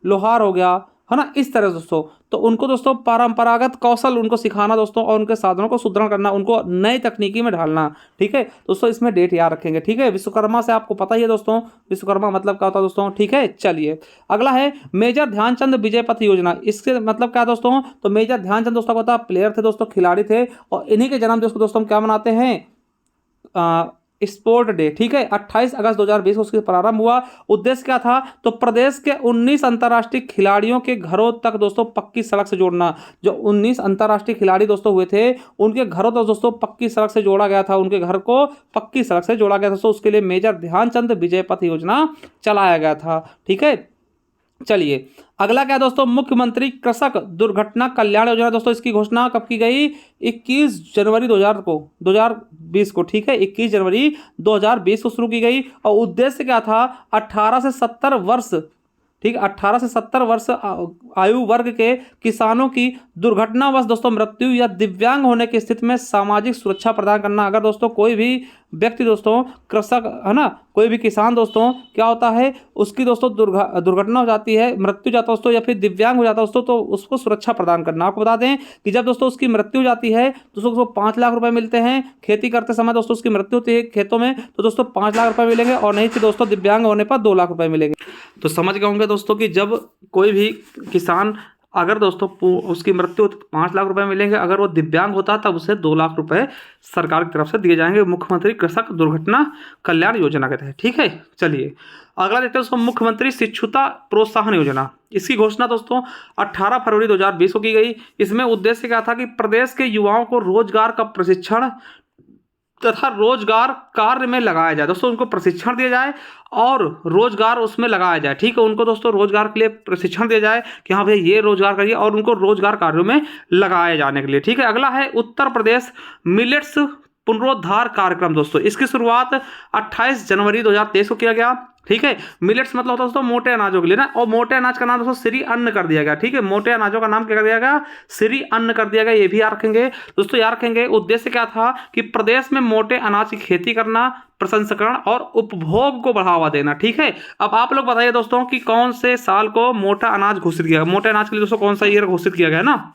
लोहार हो गया, है ना, इस तरह दोस्तों, तो उनको दोस्तों परंपरागत कौशल उनको सिखाना दोस्तों और उनके साधनों को सुदृढ़ करना, उनको नई तकनीकी में ढालना, ठीक है दोस्तों। इसमें डेट याद रखेंगे, ठीक है। विश्वकर्मा से आपको पता ही है दोस्तों विश्वकर्मा मतलब क्या होता है दोस्तों, ठीक है। चलिए अगला है मेजर ध्यानचंद विजय पथ योजना। इसके मतलब क्या दोस्तों, तो मेजर ध्यानचंद दोस्तों को पता प्लेयर थे दोस्तों, खिलाड़ी थे, और इन्हीं के जन्म दिवस को दोस्तों हम क्या मनाते हैं, स्पोर्ट डे, ठीक है। 28 अगस्त 2020 को उसका प्रारंभ हुआ। उद्देश्य क्या था तो प्रदेश के 19 अंतर्राष्ट्रीय खिलाड़ियों के घरों तक दोस्तों पक्की सड़क से जोड़ना। जो 19 अंतर्राष्ट्रीय खिलाड़ी दोस्तों हुए थे उनके घरों तक दोस्तों पक्की सड़क से जोड़ा गया था, उनके घर को पक्की सड़क से जोड़ा गया था दोस्तों। उसके लिए मेजर ध्यानचंद विजय पथ योजना चलाया गया था, ठीक है। चलिए अगला क्या दोस्तों, मुख्यमंत्री कृषक दुर्घटना कल्याण योजना। दोस्तों इसकी घोषणा कब की गई, 21 जनवरी 2020 को, ठीक है। 21 जनवरी 2020 को शुरू की गई और उद्देश्य क्या था 18 से 70 वर्ष, ठीक, 18 से 70 वर्ष आयु वर्ग के किसानों की दुर्घटनावश दोस्तों मृत्यु या दिव्यांग होने की स्थिति में सामाजिक सुरक्षा प्रदान करना। अगर दोस्तों कोई भी व्यक्ति दोस्तों कृषक है ना, कोई भी किसान दोस्तों क्या होता है उसकी दोस्तों दुर्घटना हो जाती है, मृत्यु हो जाता है दोस्तों या फिर दिव्यांग हो जाता है दोस्तों, तो उसको सुरक्षा प्रदान करना। आपको बता दें कि जब दोस्तों उसकी मृत्यु हो जाती है तो उसको 5 लाख रुपए मिलते हैं। खेती करते समय दोस्तों उसकी मृत्यु होती है खेतों में तो दोस्तों 5 लाख रुपए मिलेंगे, और नहीं तो दोस्तों दिव्यांग होने पर 2 लाख रुपए मिलेंगे। तो समझ गए होंगे दोस्तों कि जब कोई भी किसान अगर दोस्तों उसकी मृत्यु होती तो 5 लाख रुपए मिलेंगे, अगर वो दिव्यांग होता तब उसे 2 लाख रुपए सरकार की तरफ से दिए जाएंगे, मुख्यमंत्री कृषक दुर्घटना कल्याण योजना के तहत, ठीक है। चलिए अगला देखते हैं दोस्तों, मुख्यमंत्री शिक्षुता प्रोत्साहन योजना। इसकी घोषणा दोस्तों 18 फरवरी 2020 को की गई। इसमें उद्देश्य क्या था कि प्रदेश के युवाओं को रोजगार का प्रशिक्षण तथा रोजगार कार्य में लगाया जाए। दोस्तों उनको प्रशिक्षण दिया जाए और रोजगार उसमें लगाया जाए, ठीक है। उनको दोस्तों रोजगार के लिए प्रशिक्षण दिया जाए कि हाँ भैया ये रोजगार करिए, और उनको रोजगार कार्यों में लगाए जाने के लिए, ठीक है। अगला है उत्तर प्रदेश मिलेट्स पुनरुद्धार कार्यक्रम। दोस्तों इसकी शुरुआत 28 जनवरी 2023 को किया गया, ठीक है। मिलेट्स मतलब होता है दोस्तों मोटे अनाजों के लिए ना, और मोटे अनाज का नाम दोस्तों श्री अन्न कर दिया गया, ठीक है। मोटे अनाजों का नाम क्या कर दिया गया, श्री अन्न कर दिया गया, ये भी याद रखेंगे दोस्तों। याद रखेंगे उद्देश्य क्या था कि प्रदेश में मोटे अनाज की खेती करना, प्रसंस्करण और उपभोग को बढ़ावा देना, ठीक है। अब आप लोग बताइए दोस्तों कि कौन से साल को मोटा अनाज घोषित किया, मोटे अनाज के लिए दोस्तों कौन सा ईयर घोषित किया गया ना।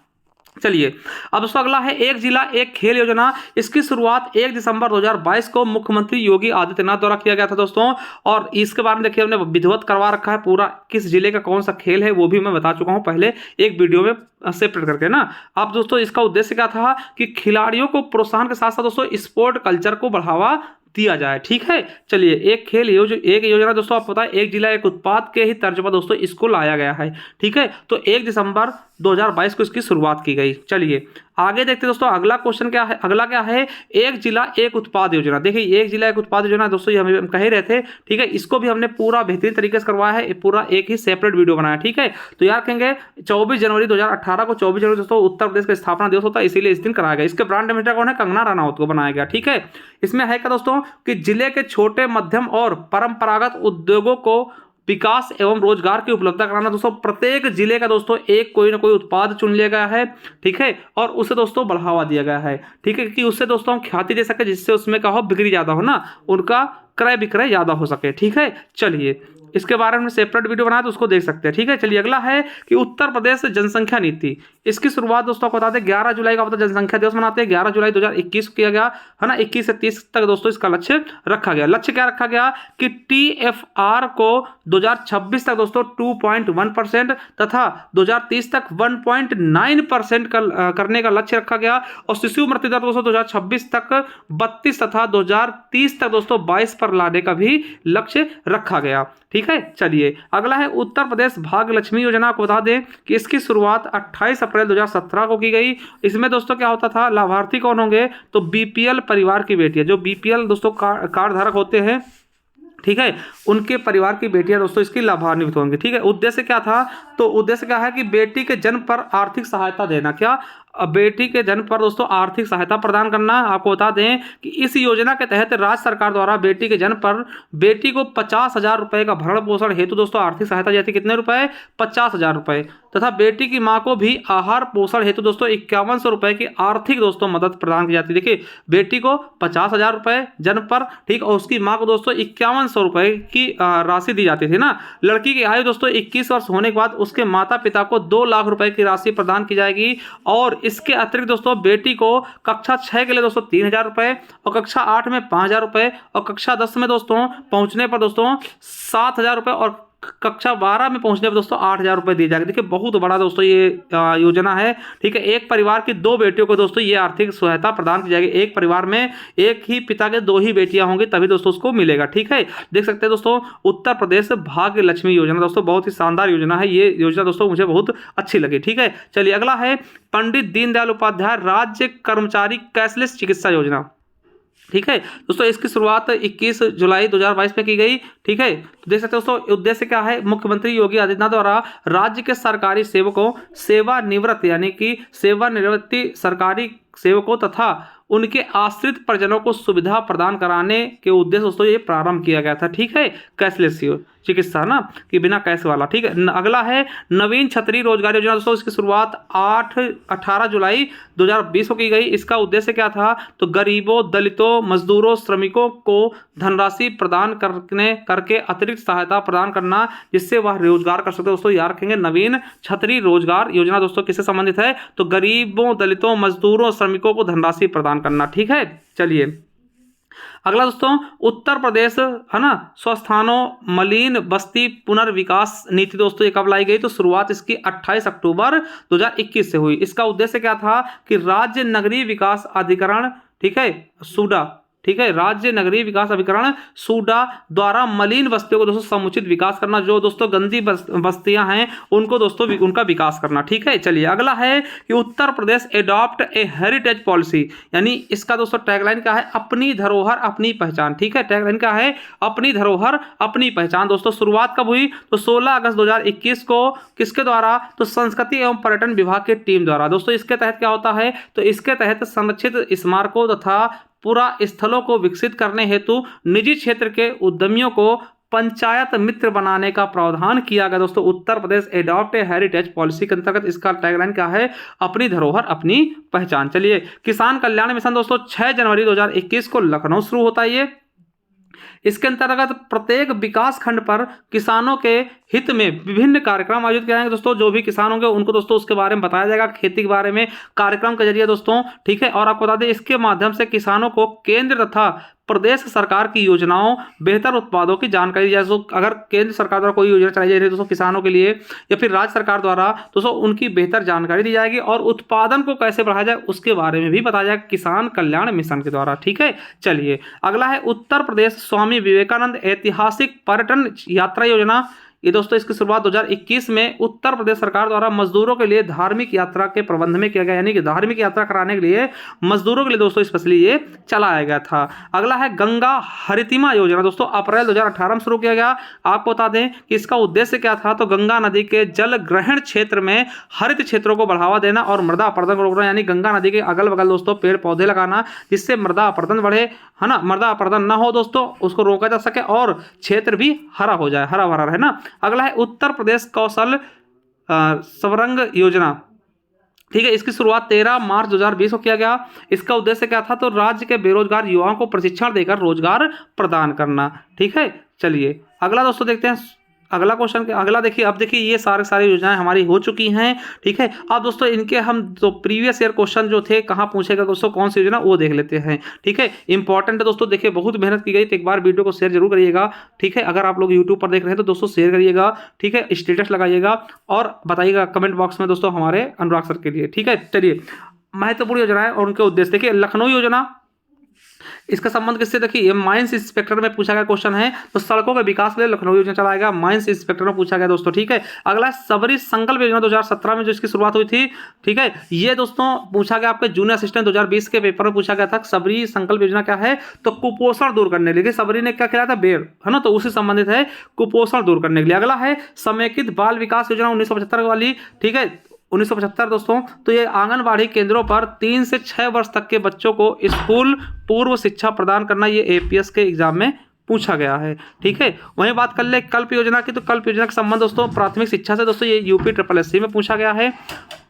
चलिए अब दोस्तों अगला है एक जिला एक खेल योजना। इसकी शुरुआत 1 दिसंबर 2022 को मुख्यमंत्री योगी आदित्यनाथ द्वारा किया गया था दोस्तों, और इसके बारे में देखिए हमने विधिवत करवा रखा है पूरा, किस जिले का कौन सा खेल है वो भी मैं बता चुका हूं पहले एक वीडियो में सेपरेट करके ना। अब दोस्तों इसका उद्देश्य क्या था कि खिलाड़ियों को प्रोत्साहन के साथ साथ दोस्तों स्पोर्ट कल्चर को बढ़ावा दिया जाए, ठीक है। चलिए एक खेल एक योजना दोस्तों आपको पता है एक जिला एक उत्पाद के ही तर्ज पर दोस्तों इसको लाया गया है, ठीक है। तो 1 दिसंबर 2022 को इसकी शुरुआत की गई। चलिए आगे देखते हैं दोस्तों अगला क्वेश्चन क्या है, अगला क्या है, एक जिला एक उत्पाद योजना। देखिए एक जिला एक उत्पाद योजना दोस्तों ये हम कह रहे थे, ठीक है, इसको भी हमने पूरा बेहतरीन तरीके से करवाया है, पूरा एक ही सेपरेट वीडियो बनाया, ठीक है। तो यार कहेंगे 24 जनवरी 2018 को 24 जनवरी दोस्तों उत्तर प्रदेश का स्थापना दिवस होता है, इसीलिए इस दिन कराया गया। इसके ब्रांड एम्बेसडर कौन है, कंगना रनौत को बनाया गया, ठीक है। इसमें है क्या दोस्तों कि जिले के छोटे मध्यम और परंपरागत उद्योगों को विकास एवं रोजगार की उपलब्धता कराना। दोस्तों प्रत्येक जिले का दोस्तों एक कोई ना कोई उत्पाद चुन लिया गया है, ठीक है, और उसे दोस्तों बढ़ावा दिया गया है, ठीक है, कि उससे दोस्तों हम ख्याति दे सके, जिससे उसमें क्या हो, बिक्री ज्यादा हो ना, उनका क्रय विक्रय ज्यादा हो सके, ठीक है। चलिए इसके बारे में सेपरेट वीडियो बनाया तो उसको देख सकते हैं, ठीक है। चलिए अगला है कि उत्तर प्रदेश जनसंख्या नीति। इसकी शुरुआत दोस्तों आपको बता दें 11 जुलाई का जनसंख्या दिवस मनाते हैं, 11 जुलाई 2021 किया गया है ना। 21 से 30 तक दोस्तों इसका लक्ष्य रखा गया। लक्ष्य क्या रखा गया कि TFR को 2026 तक दोस्तों 2.1% तथा 2030 तक 1.9% करने का लक्ष्य रखा गया। और शिशु मृत्यु दर दोस्तों 2026 तक 32 तथा 2030 तक दोस्तों 22 पर लाने का भी लक्ष्य रखा गया, ठीक है। चलिए अगला है उत्तर प्रदेश भाग्य लक्ष्मी योजना को बता दें कि इसकी शुरुआत 28 अप्रैल 2017 को की गई। इसमें दोस्तों क्या होता था, लाभार्थी कौन होंगे, तो BPL परिवार की बेटियां, जो BPL दोस्तों कार्ड धारक होते हैं, ठीक है, उनके परिवार की बेटियां दोस्तों इसकी लाभान्वित होंगी, ठीक है। उद्देश्य क्या था, तो उद्देश्य क्या है कि बेटी के जन्म पर आर्थिक सहायता देना। क्या, बेटी के जन्म पर दोस्तों आर्थिक सहायता प्रदान करना। आपको बता दें कि इस योजना के तहत राज्य सरकार द्वारा बेटी के जन्म पर बेटी को 50,000 रुपए का भरण पोषण हेतु दोस्तों आर्थिक सहायता जाती, कितने रुपए, 50,000 रुपए, तथा बेटी की मां को भी आहार पोषण हेतु दोस्तों 5100 रुपए की आर्थिक दोस्तों मदद प्रदान की जाती है। देखिए बेटी को 50,000 रुपए जन्म पर, ठीक, और उसकी मां को दोस्तों 5100 रुपए की राशि दी जाती थी ना। लड़की की आयु दोस्तों 21 वर्ष होने के बाद उसके माता पिता को 2 लाख रुपए की राशि प्रदान की जाएगी। और इसके अतिरिक्त दोस्तों बेटी को कक्षा 6 के लिए दोस्तों 3,000 रुपए, और कक्षा 8 में 5,000 रुपए, और कक्षा 10 में दोस्तों पहुंचने पर दोस्तों 7,000 रुपए, और कक्षा 12 में पहुंचने पर दोस्तों 8,000 रुपए दिए जाएंगे। देखिए बहुत बड़ा दोस्तों ये योजना है, ठीक है। एक परिवार की 2 बेटियों को दोस्तों ये आर्थिक सहायता प्रदान की जाएगी। एक परिवार में एक ही पिता के 2 ही बेटियां होंगी तभी दोस्तों उसको मिलेगा, ठीक है। देख सकते हैं दोस्तों उत्तर प्रदेश भाग्य लक्ष्मी योजना दोस्तों बहुत ही शानदार योजना है। ये योजना दोस्तों मुझे बहुत अच्छी लगी, ठीक है। चलिए अगला है पंडित दीनदयाल उपाध्याय राज्य कर्मचारी कैशलेस चिकित्सा योजना, ठीक है दोस्तों। इसकी शुरुआत 21 जुलाई 2022 में की गई, ठीक है। तो देख सकते हैं दोस्तों उद्देश्य क्या है, मुख्यमंत्री योगी आदित्यनाथ द्वारा राज्य के सरकारी सेवकों, सेवानिवृत्त यानी कि सेवानिवृत्ति सरकारी सेवकों तथा उनके आश्रित परिजनों को सुविधा प्रदान कराने के उद्देश्य दोस्तों ये प्रारंभ किया गया था, ठीक है। कैशलेस चिकित्सा ना, कि बिना कैश वाला, ठीक है। अगला है नवीन क्षत्रिय रोजगार योजना दोस्तों। इसकी शुरुआत 18 जुलाई 2020 को की गई। इसका उद्देश्य क्या था, तो गरीबों, दलितों, मजदूरों, श्रमिकों को धनराशि प्रदान करके अतिरिक्त सहायता प्रदान करना, जिससे वह रोजगार कर सकते। दोस्तों याद रखेंगे नवीन क्षत्रिय रोजगार योजना दोस्तों किससे संबंधित है, तो गरीबों, दलितों, मजदूरों, श्रमिकों को धनराशि प्रदान करना, ठीक है। चलिए अगला दोस्तों उत्तर प्रदेश है ना स्वस्थानों मलिन बस्ती पुनर्विकास नीति दोस्तों ये कब लाई गई, तो शुरुआत इसकी 28 अक्टूबर 2021 से हुई। इसका उद्देश्य क्या था कि राज्य नगरीय विकास अधिकरण, ठीक है, सूडा, ठीक है, राज्य नगरीय विकास अभिकरण सूडा द्वारा मलिन बस्तियों को दोस्तों समुचित विकास करना। जो दोस्तों गंदी बस्तियां हैं उनको दोस्तों उनका विकास करना, ठीक है। चलिए अगला है कि Uttar Pradesh adopt a heritage policy, यानी इसका दोस्तों टैगलाइन क्या है, अपनी धरोहर अपनी पहचान, ठीक है। टैगलाइन क्या है, अपनी धरोहर अपनी पहचान। दोस्तों शुरुआत कब हुई, तो 16 अगस्त 2021 को, किसके द्वारा, तो संस्कृति एवं पर्यटन विभाग की टीम द्वारा। दोस्तों इसके तहत क्या होता है, तो इसके तहत संरक्षित स्मारकों तथा पूरा स्थलों को विकसित करने हेतु निजी क्षेत्र के उद्यमियों को पंचायत मित्र बनाने का प्रावधान किया गया। दोस्तों Uttar Pradesh adopt a heritage policy के अंतर्गत इसका टैगलाइन क्या है, अपनी धरोहर अपनी पहचान। चलिए किसान कल्याण मिशन दोस्तों 6 जनवरी 2021 को लखनऊ शुरू होता है। ये इसके अंतर्गत प्रत्येक विकास खंड पर किसानों के हित में विभिन्न कार्यक्रम आयोजित किए जाएंगे। दोस्तों जो भी किसान होंगे उनको दोस्तों उसके बारे में बताया जाएगा, खेती के बारे में कार्यक्रम के जरिए दोस्तों, ठीक है। और आपको बता दें इसके माध्यम से किसानों को केंद्र तथा प्रदेश सरकार की योजनाओं, बेहतर उत्पादों की जानकारी, जैसे अगर केंद्र सरकार द्वारा कोई योजना चलाई जा रही है दोस्तों किसानों के लिए, या फिर राज्य सरकार द्वारा दोस्तों उनकी बेहतर जानकारी दी जाएगी, और उत्पादन को कैसे बढ़ाया जाए उसके बारे में भी बताया जाएगा किसान कल्याण मिशन के द्वारा, ठीक है। चलिए अगला है उत्तर प्रदेश स्वामी विवेकानंद ऐतिहासिक पर्यटन यात्रा योजना। ये दोस्तों इसकी शुरुआत 2021 में उत्तर प्रदेश सरकार द्वारा मजदूरों के लिए धार्मिक यात्रा के प्रबंध में किया गया, यानी कि धार्मिक यात्रा कराने के लिए मजदूरों के लिए दोस्तों स्पेशली ये चलाया गया था। अगला है गंगा हरितिमा योजना, दोस्तों अप्रैल 2018 में शुरू किया गया। आपको बता दें कि इसका उद्देश्य क्या था, तो गंगा नदी के जल ग्रहण क्षेत्र में हरित क्षेत्रों को बढ़ावा देना और मृदा अपरदन को रोकना, यानी गंगा नदी के अगल बगल दोस्तों पेड़ पौधे लगाना जिससे मृदा अपरदन बढ़े, है ना, मृदा अपरदन ना हो दोस्तों, उसको रोका जा सके और क्षेत्र भी हरा हो जाए, हरा भरा रहे ना। अगला है उत्तर प्रदेश कौशल स्वरंग योजना, ठीक है, इसकी शुरुआत 13 मार्च 2020 को किया गया। इसका उद्देश्य क्या था, तो राज्य के बेरोजगार युवाओं को प्रशिक्षण देकर रोजगार प्रदान करना। ठीक है, चलिए अगला दोस्तों देखते हैं अगला क्वेश्चन। अगला देखिए, अब देखिए ये सारी योजनाएं हमारी हो चुकी हैं। ठीक है, अब दोस्तों इनके हम जो प्रीवियस ईयर क्वेश्चन जो थे कहाँ पूछेगा दोस्तों, कौन सी योजना, वो देख लेते हैं। ठीक है, इंपॉर्टेंट है दोस्तों, देखिए बहुत मेहनत की गई, तो एक बार वीडियो को शेयर जरूर करिएगा। ठीक है, अगर आप लोग यूट्यूब पर देख रहे हैं तो दोस्तों शेयर करिएगा। ठीक है, स्टेटस लगाइएगा और बताइएगा कमेंट बॉक्स में दोस्तों हमारे अनुराग सर के लिए। ठीक है, चलिए महत्वपूर्ण योजनाएं और उनके उद्देश्य देखिए। लखनऊ योजना, इसका संबंध किससे, देखिए ये माइंस इंस्पेक्टर में पूछा गया क्वेश्चन है, तो सड़कों के विकास के लिए लखनऊ योजना चलाएगा, माइंस इंस्पेक्टर में पूछा गया दोस्तों। ठीक है, अगला सबरी संकल्प योजना 2017 में जो इसकी शुरुआत हुई थी। ठीक है, ये दोस्तों पूछा गया आपके जूनियर असिस्टेंट 2020 के पेपर में पूछा गया था। सबरी संकल्प योजना क्या है, तो कुपोषण दूर करने के लिए, सबरी ने क्या खिलाया था, बेर, है ना, तो उसी संबंधित है, कुपोषण दूर करने के लिए। अगला है समेकित बाल विकास योजना 1975 वाली। ठीक है, 1975 दोस्तों, तो ये आंगनबाड़ी केंद्रों पर 3 से 6 वर्ष तक के बच्चों को स्कूल पूर्व शिक्षा प्रदान करना, ये एपीएस के एग्जाम में पूछा गया है। ठीक है, वहीं बात कर ले कल्प योजना की, तो कल्प योजना का संबंध दोस्तों प्राथमिक शिक्षा से, दोस्तों ये यूपी SSSC में पूछा गया है।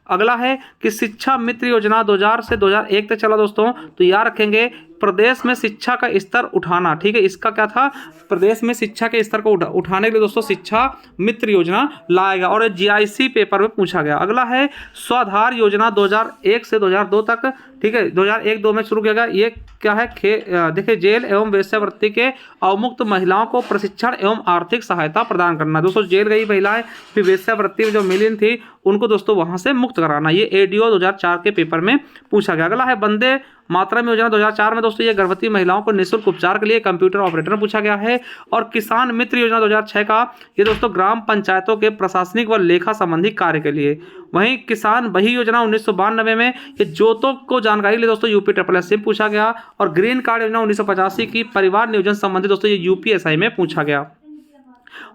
अगला है कि शिक्षा मित्र योजना 2000 से 2001 तक चला दोस्तों, तो याद रखेंगे प्रदेश में शिक्षा का स्तर उठाना। ठीक है, इसका क्या था, प्रदेश में शिक्षा के स्तर को उठाने के लिए दोस्तों शिक्षा मित्र योजना लाएगा और जीआईसी पेपर में पूछा गया। अगला है स्वाधार योजना 2001 से 2002 तक। ठीक है, 2001-2 में शुरू किया गया। ये क्या है, देखिए जेल एवं वेश्यावृत्ति के अवमुक्त महिलाओं को प्रशिक्षण एवं आर्थिक सहायता प्रदान करना। दोस्तों जेल गई महिलाएं फिर वेश्यावृत्ति में जो मिलीन थी उनको दोस्तों वहां से मुक्त कराना, ये एडीओ 2004 के पेपर में पूछा गया। अगला है वंदे मातरम योजना 2004 में दोस्तों, ये गर्भवती महिलाओं को निःशुल्क उपचार के लिए कंप्यूटर ऑपरेटर में पूछा गया है। और किसान मित्र योजना 2006 का, ये दोस्तों ग्राम पंचायतों के प्रशासनिक व लेखा संबंधी कार्य के लिए। वहीं किसान बही योजना 1992 में, ये जोतों को जानकारी के लिए दोस्तों यूपी SSSC में पूछा गया। और ग्रीन कार्ड योजना 1985 की परिवार नियोजन संबंधी दोस्तों ये यूपीएसआई में पूछा गया।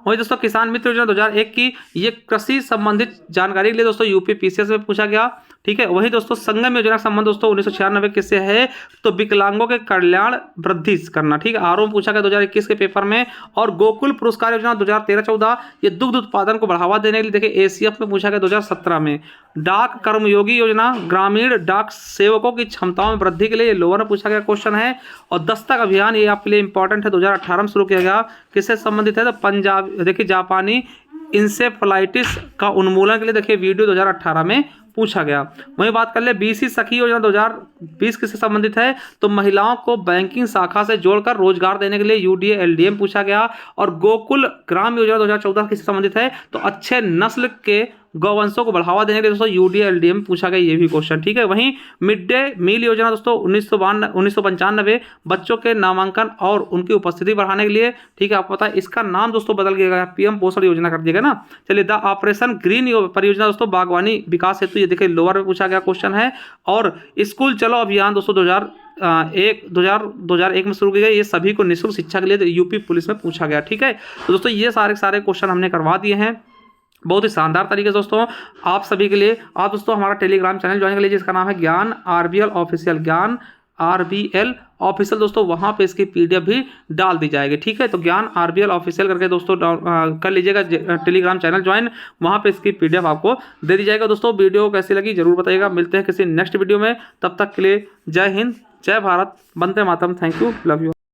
वही दोस्तों किसान मित्र योजना 2001 की, ये कृषि संबंधित जानकारी के लिए दोस्तों यूपी PCS में पूछा गया। ठीक है, वही दोस्तों संगम योजना का संबंध दोस्तों 1996 किससे है, तो विकलांगों के कल्याण वृद्धि करना। ठीक है, आरओ पूछा गया 2021 के पेपर में। और गोकुल पुरस्कार योजना 2013-14, ये दुग्ध उत्पादन को बढ़ावा देने के लिए देखिए एसीएफ में पूछा गया 2017 में। डाक कर्मयोगी योजना ग्रामीण डाक सेवकों की क्षमताओं में वृद्धि के लिए, ये लोअर में पूछा गया क्वेश्चन है। और दस्तक अभियान, ये आपके लिए इंपॉर्टेंट है, 2018 में शुरू किया गया। किससे संबंधित है, तो पंजाब देखिए जापानी इंसेफ्लाइटिस का उन्मूलन के लिए देखिए वीडियो 2018 में पूछा गया। वहीं बात कर ले बीसी सखी योजना 2020 किससे संबंधित है, तो महिलाओं को बैंकिंग शाखा से जोड़कर रोजगार देने के लिए यूडीए एलडीएम पूछा गया। और गोकुल ग्राम योजना 2014 किससे संबंधित है, तो अच्छे नस्ल के गौवंशों को बढ़ावा देने के लिए दोस्तों यूडीए एलडीएम पूछा गया, ये भी क्वेश्चन। ठीक है, वहीं मिड डे मील योजना दोस्तों 1995 बच्चों के नामांकन और उनकी उपस्थिति बढ़ाने के लिए। ठीक है, आपको पता है इसका नाम दोस्तों बदल गया, पीएम पोषण योजना कर दिया गया ना। चलिए द ऑपरेशन ग्रीन परियोजना दोस्तों बागवानी विकास हेतु, ये देखिए लोअर में पूछा गया क्वेश्चन है। और स्कूल चलो अभियान दोस्तों 2001 में शुरू की गई, ये सभी को निःशुल्क शिक्षा के लिए यूपी पुलिस में पूछा गया। ठीक है, तो दोस्तों ये सारे क्वेश्चन हमने करवा दिए हैं बहुत ही शानदार तरीके से दोस्तों आप सभी के लिए। आप दोस्तों हमारा टेलीग्राम चैनल ज्वाइन कर लीजिए, जिसका नाम है ज्ञान RBL ऑफिशियल, ज्ञान RBL ऑफिशियल दोस्तों, वहाँ पे इसकी PDF भी डाल दी जाएगी। ठीक है, तो ज्ञान RBL ऑफिशियल करके दोस्तों कर लीजिएगा टेलीग्राम चैनल ज्वाइन, वहाँ पे इसकी PDF आपको दे दी जाएगा। दोस्तों वीडियो कैसी लगी जरूर बताइएगा, मिलते हैं किसी नेक्स्ट वीडियो में, तब तक के लिए जय हिंद, जय Bharat, Vande Mataram, thank you, love you.